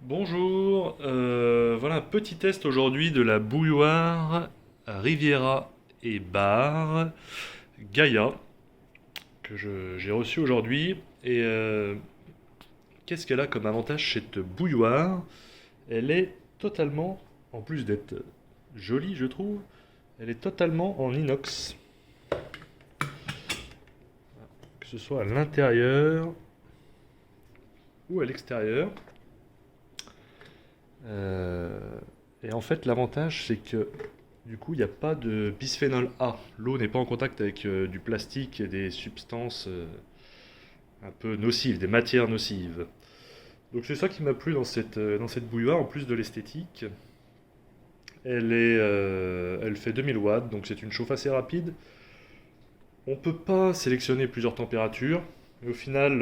Bonjour, voilà un petit test aujourd'hui de la bouilloire Riviera et Bar Gaia que j'ai reçue aujourd'hui. Et qu'est-ce qu'elle a comme avantage cette bouilloire? Elle est totalement, en plus d'être jolie je trouve, elle est totalement en inox. Que ce soit à l'intérieur ou à l'extérieur. Euh, et en fait, l'avantage, c'est que du coup, il n'y a pas de bisphénol A. L'eau n'est pas en contact avec du plastique et des substances un peu nocives, des matières nocives. Donc c'est ça qui m'a plu dans cette bouilloire, en plus de l'esthétique. Elle fait 2000 watts, donc c'est une chauffe assez rapide. On ne peut pas sélectionner plusieurs températures, mais au final,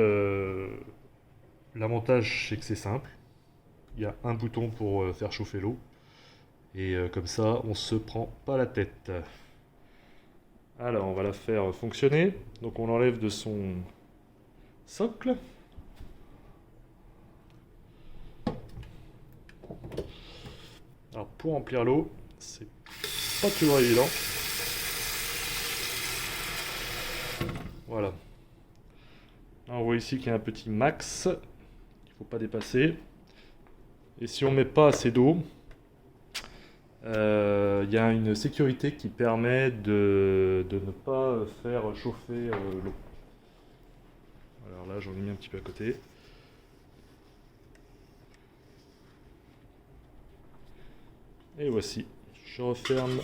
l'avantage, c'est que c'est simple. Il y a un bouton pour faire chauffer l'eau. Et comme ça, on se prend pas la tête. Alors, on va la faire fonctionner. Donc, on l'enlève de son socle. Alors, pour remplir l'eau, c'est pas toujours évident. Voilà. Alors, on voit ici qu'il y a un petit max qu'il ne faut pas dépasser. Et si on ne met pas assez d'eau, il y a une sécurité qui permet de ne pas faire chauffer l'eau. Alors là, j'en ai mis un petit peu à côté. Et voici, je referme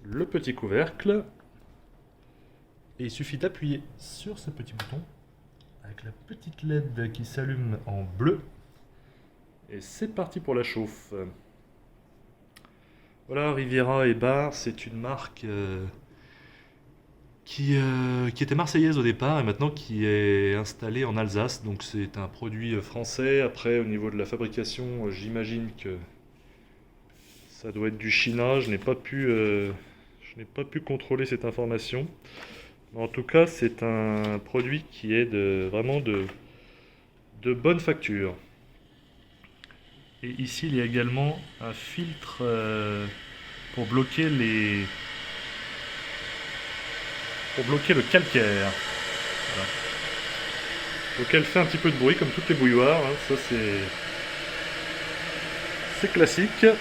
le petit couvercle. Et il suffit d'appuyer sur ce petit bouton avec la petite LED qui s'allume en bleu. Et c'est parti pour la chauffe. Voilà, Riviera et Bar, c'est une marque qui était marseillaise au départ et maintenant qui est installée en Alsace. Donc c'est un produit français. Après, au niveau de la fabrication, j'imagine que ça doit être du China. Je n'ai pas pu contrôler cette information. Mais en tout cas, c'est un produit qui est vraiment de bonne facture. Et ici, il y a également un filtre pour bloquer pour bloquer le calcaire. Voilà. Donc elle fait un petit peu de bruit comme toutes les bouilloires, hein. Ça c'est classique. Ce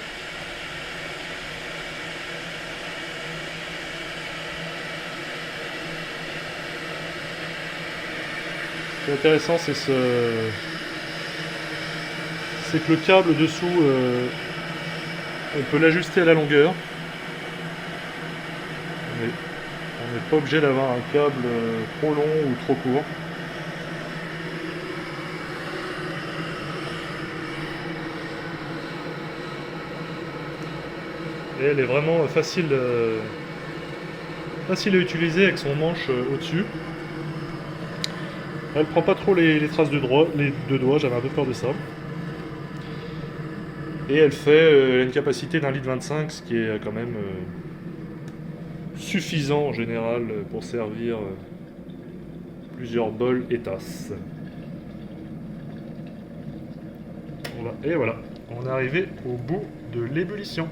qui est intéressant, c'est que le câble dessous, on peut l'ajuster à la longueur. On n'est pas obligé d'avoir un câble trop long ou trop court. Et elle est vraiment facile à utiliser avec son manche au-dessus. Elle prend pas trop les traces les deux doigts, j'avais un peu peur de ça. Et elle fait une capacité d'un litre 25, ce qui est quand même suffisant en général pour servir plusieurs bols et tasses. Voilà. Et voilà, on est arrivé au bout de l'ébullition.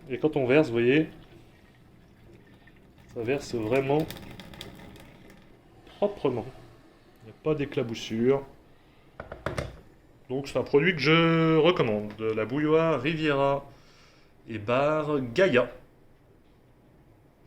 Et quand on verse, vous voyez, ça verse vraiment proprement. Il n'y a pas d'éclaboussure. Donc c'est un produit que je recommande. De la bouilloire Riviera et Bar Gaia.